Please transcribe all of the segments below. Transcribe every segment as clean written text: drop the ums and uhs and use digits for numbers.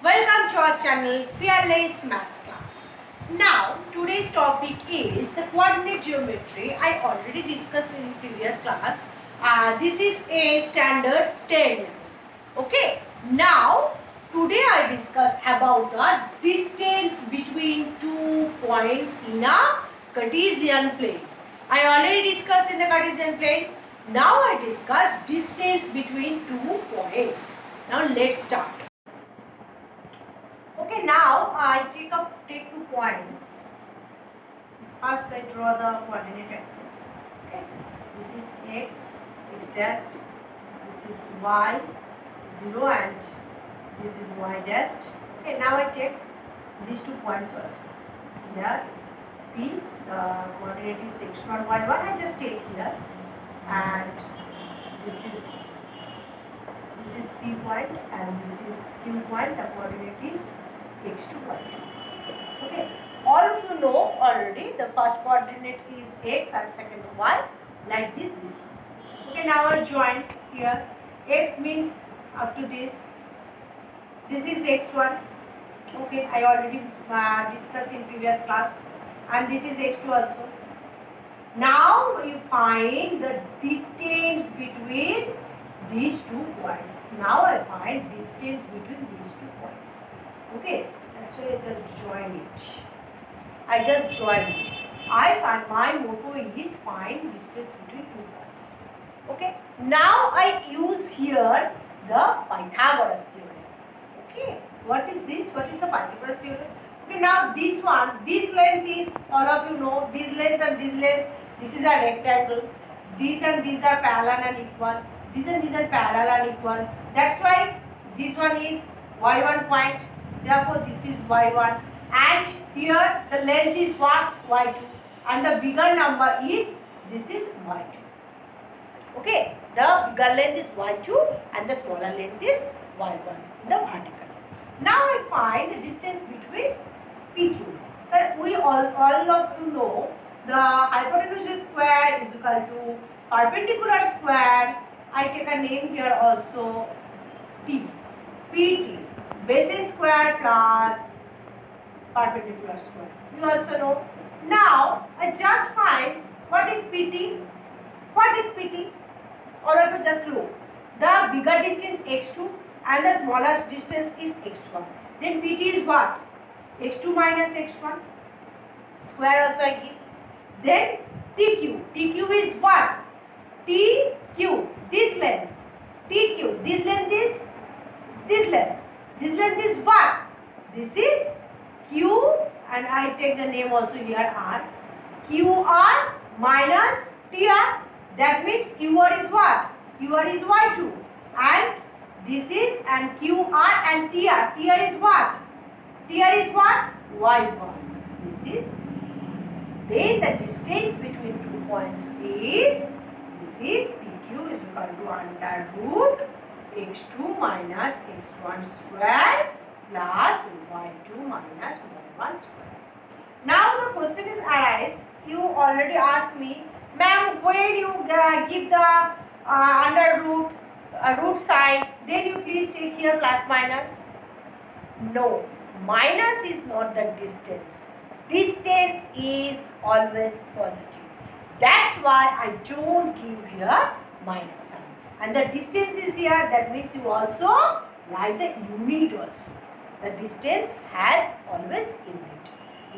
Welcome to our channel Fearless Maths Class. Now today's topic is the coordinate geometry. I already discussed in previous class. This is a standard 10. Okay. Now today I discuss about the distance between 2 points in a Cartesian plane. I already discussed in the Cartesian plane. Now I discuss distance between 2 points. Now let's start. Okay, now I take 2 points. First I draw the coordinate axis. Okay, this is x dash, this is y 0 and this is y dash. Okay, now I take these 2 points also. Here P, the coordinate is x1, y1. I just take here, and this is P point and this is Q point. The coordinate is x2, y2. Okay, all of you know already the first coordinate is x and second y, like this one. Okay, now I join here. X means up to this. This is x1. Okay, I already discussed in previous class, and this is x2 also. Now you find the distance between these 2 points. Now I find distance between these 2 points. Okay, so I just join it. I find my motto is find distance between 2 points. Okay, now I use here the Pythagoras theorem. Okay, what is this? What is the Pythagoras theorem? Okay, now this one, this length is, all of you know, this length and this length, this is a rectangle. These and these are parallel and equal. These and these are parallel and equal. That's why this one is y1 point. Therefore, this is y1. And here the length is what? y2. And the bigger number is, this is y2. Okay, the bigger length is y2 and the smaller length is y1 in the vertical. Now I find the distance between PQ. So we all of you know the hypotenuse square is equal to perpendicular square. I take a name here also T. PT. Basis square plus perpendicular square. You also know. Now I just find what is PT. What is PT? All of you just look. The bigger distance x2 and the smaller distance is x1. Then PT is what? x2 minus x1. Square also I give. Then TQ. TQ is what? TQ. This length. TQ. This length is this length. This length is what? This is Q, and I take the name also here R. QR minus TR. That means QR is what? QR is Y2. And this is, and QR and TR. TR is what? TR is what? Y1. This is, then the distance between 2 points is, this is PQ is equal to under root x2 minus x1 square plus y2 minus y1 square. Now the question is arise. You already asked me, ma'am, when you give the under root root sign, then you please take here plus minus. No, minus is not the distance. Distance is always positive. That's why I don't give here minus sign. And the distance is here, that means you also write the unit also. The distance has always unit.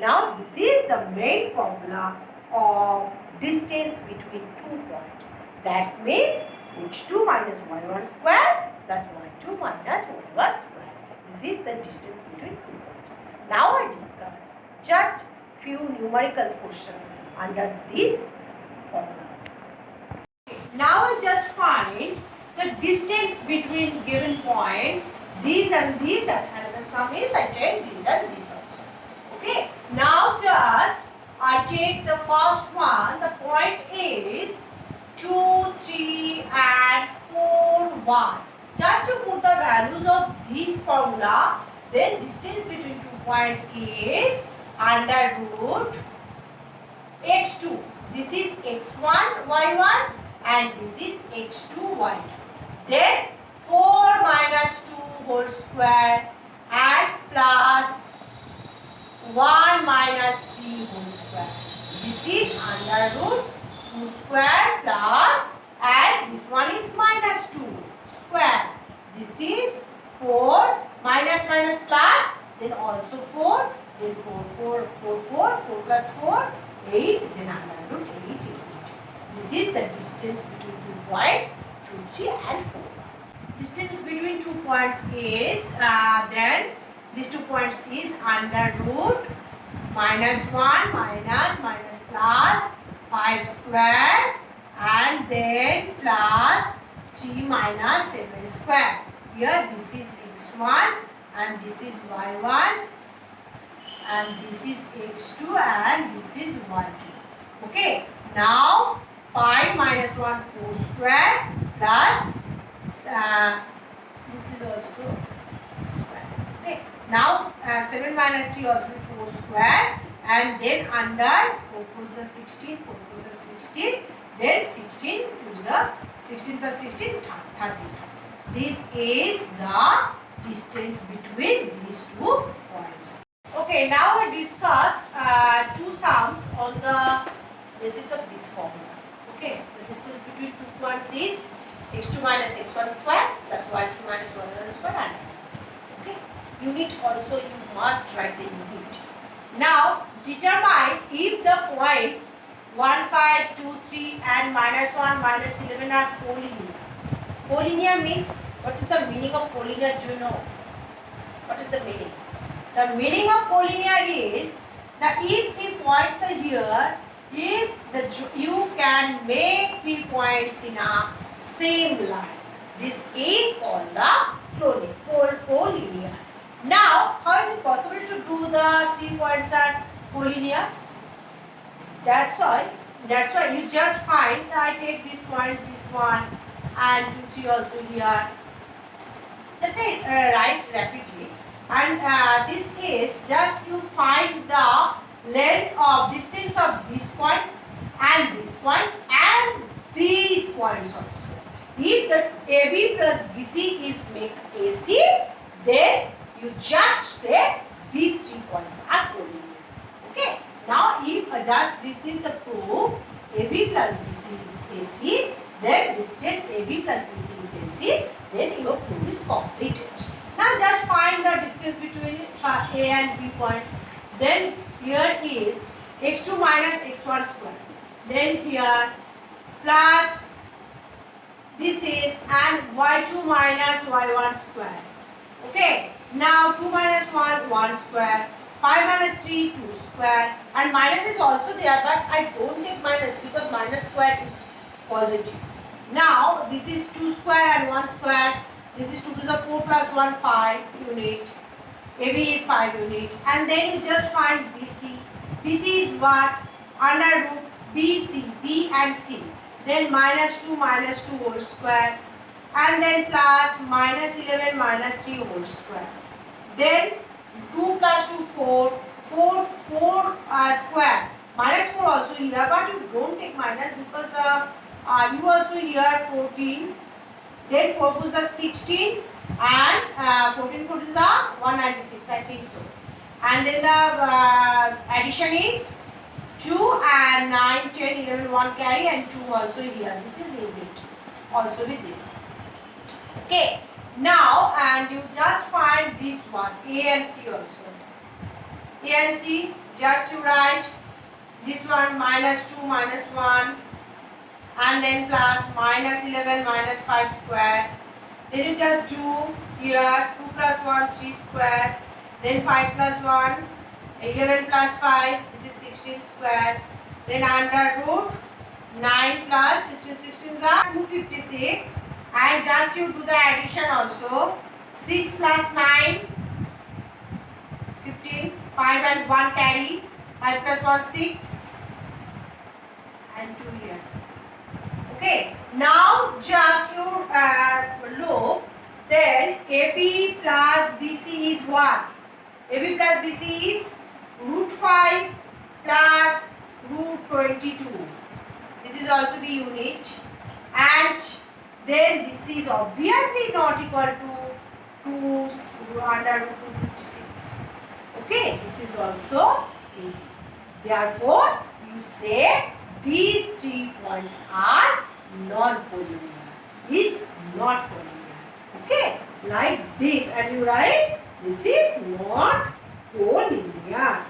Now this is the main formula of distance between 2 points. That means h2 minus y1 square plus y2 minus y1 square. This is the distance between 2 points. Now I discuss just few numerical questions under these formulas. Now I just find the distance between given points, these and these, and the sum is I take these and these also. Okay. Now just I take the first one. The point is 2, 3 and 4, 1. Just to put the values of this formula, then distance between 2 points is under root x2. This is x1, y1 and this is x2, y2. Then 4 minus 2 whole square and plus 1 minus 3 whole square. This is under root 2 square plus, and this one is minus 2 square. This is 4 minus minus plus, then also 4, then 4 plus 4, 8, then under root 8. This is the distance between 2 points 2, 3 and 4. Distance between 2 points is then these 2 points is under root minus 1 minus plus 5 square and then plus 3 minus 7 square. Here this is x1 and this is y1 and this is x2 and this is y2. Okay. Now 5 minus 1 4 square plus this is also square. Okay. Now 7 minus 3 also 4 square and then under 4 4s are 16, 4 4s are 16, then 16 2s are 16 plus 16 32. This is the distance between these 2 points. Okay, now we discuss two sums on the basis of this formula. Okay, the distance between 2 points is x2 minus x1 square plus y2 minus y1 square and okay. Unit also you must write the unit. Now determine if the points 1, 5, 2, 3 and minus 1, minus 11 are collinear. Collinear means, what is the meaning of collinear? Do you know? What is the meaning? The meaning of collinear is that if 3 points are here, if you can make 3 points in a same line. This is called the collinear. Now, how is it possible to do the 3 points are collinear? That's why you just find that I take this point, this one, and 2, 3 also here. Just write rapidly, and this is just you find the length of distance of these points and these points and these points also. If the AB plus BC is make AC, then you just say these 3 points are collinear. Okay. Now if just this is the proof, AB plus BC is AC, then distance AB plus BC is AC, then your proof is completed. Now just find the distance between A and B point. Then here is x2 minus x1 square. Then here plus this is and y2 minus y1 square. Okay. Now 2 minus 1 1 square. 5 minus 3 2 square, and minus is also there, but I don't take minus because minus square is positive. Now this is 2 square and 1 square. This is 2 to the 4 plus 1 5 unit. AB is 5 unit, and then you just find BC. BC is what? Under root BC, B and C. Then minus 2 whole square, and then plus minus 11 minus 3 whole square. Then 2 plus 2 4 square, minus 4 also here, but you don't take minus because the you also here 14, then 4 2s are 16 and 14 4 is 196, I think so, and then the addition is 2 and 9 10 11 1 carry and 2 also here. This is unit also with this. Okay. Now and you just find this one A and C also. A and C, just you write this one minus 2 minus 1 and then plus minus 11 minus 5 square. Then you just do here 2 plus 1 3 square, then 5 plus 1 11 plus 5, this is 16 square, then under root 9 plus 16 is 256. And just you do the addition also. 6 plus 9 15, 5 and 1 carry, 5 plus 1 6 and 2 here. Okay. Now just you look, then AB plus BC is what? AB plus BC is root 5 plus root 22. This is also the unit, and then this is obviously not equal to 2 under root 256. Okay, this is also easy. Therefore, you say these 3 points are non-collinear. Is not collinear. Okay, like this, and you write this is not collinear.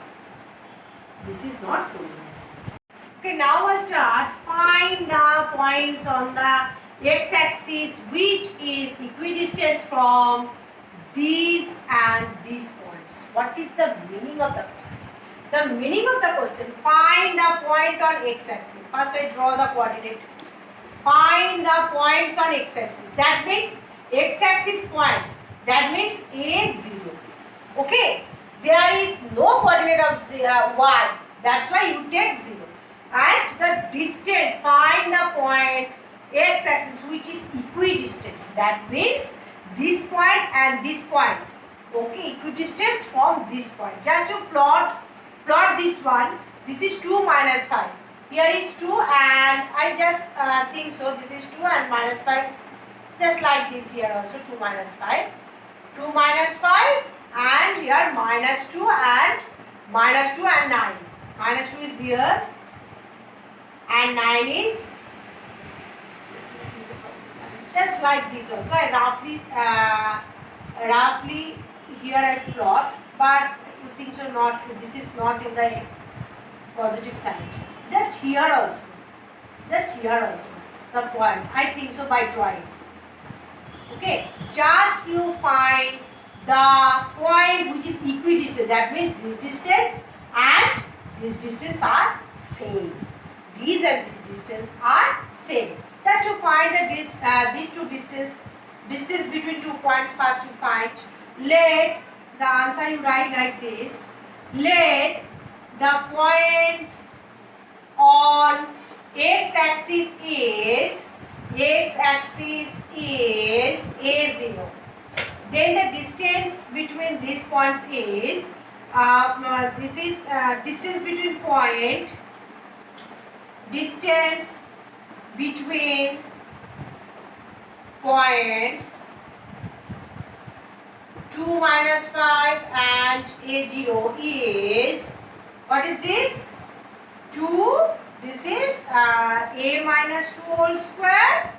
This is not collinear. Okay, now I start. Find the points on the x-axis which is equidistant from these and these points. What is the meaning of the question? The meaning of the question, find the point on x-axis. First I draw the coordinate. Find the points on x-axis. That means x-axis point. That means A0. Okay. There is no coordinate of y. That's why you take 0. And the distance, find the point x-axis which is equidistant. That means this point and this point. Okay, equidistant from this point. Just to plot this one. This is 2 minus 5. Here is 2 and I just think so. This is 2 and minus 5. Just like this here also 2 minus 5. 2 minus 5 and here minus 2 and 9. Minus 2 is here and 9 is just like this also. I roughly here I plot, but you think so not, this is not in the positive side. Just here also the point. I think so by drawing. Okay, just you find the point which is equidistant. That means this distance and this distance are same. These and this distance are same. Just to find these two distance between 2 points, first to find. Let the answer you write like this. Let the point on x-axis is A0. Then the distance between these points is this is distance between point. Distance between points 2 minus 5 and A0 is, what is this? 2. This is A minus 2 whole square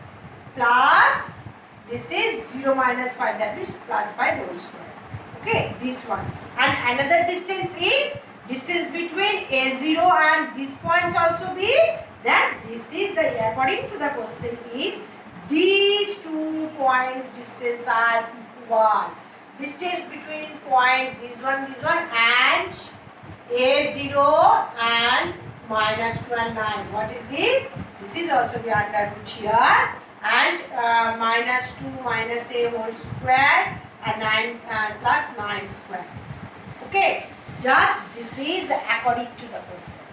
plus this is 0 minus 5, that means plus 5 whole square. Okay, this one. And another distance is distance between A0 and these points also be, then this is the, according to the question is, these 2 points distance are equal. Distance between points this one and A0 and minus 2 and 9. What is this? This is also the under root here and minus 2 minus a whole square and 9 plus 9 square. Okay, just this is the according to the question.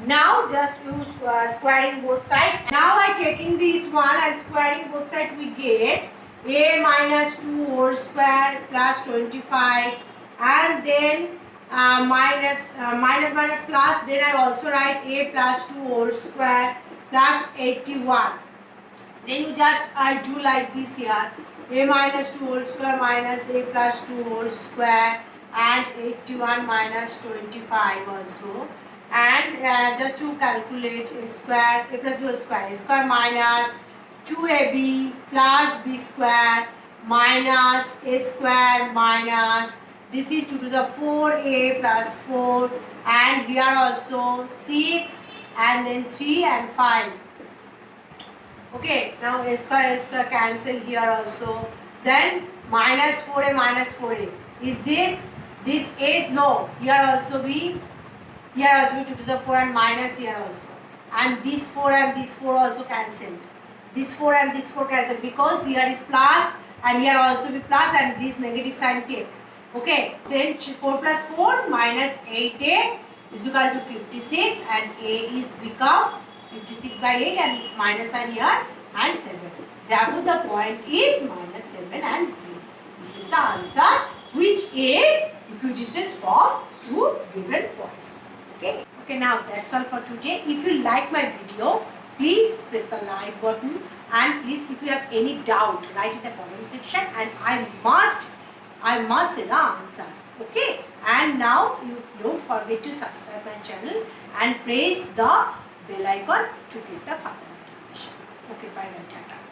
Now just use squaring both sides. Now I taking this one and squaring both sides, we get a minus 2 whole square plus 25 and then minus plus, then I also write a plus 2 whole square plus 81. Then you just do like this here, a minus 2 whole square minus a plus 2 whole square and 81 minus 25 also. And just to calculate a square, a plus b whole square, a square minus 2ab plus b square minus a square minus, this is 2 to the 4a plus 4 and here also 6 and then 3 and 5. Okay, now a square cancel here also. Then minus 4a is this is no, here also be 2 to the 4 and minus here also, and this 4 and this 4 also cancelled. This 4 and this 4 cancelled because here is plus and here also be plus and this negative sign take. Okay, then 4 plus 4 minus 8a is equal to 56 and a is become 56 by 8 and minus sign here and 7. Therefore, the point is minus 7 and 0. This is the answer which is equidistant from 2 given points. Okay, now that's all for today. If you like my video, please press the like button and please if you have any doubt, write in the comment section and I must I must say the answer. Okay. And now you don't forget to subscribe my channel and press the bell icon to get the further notification. Okay, bye bye, tata.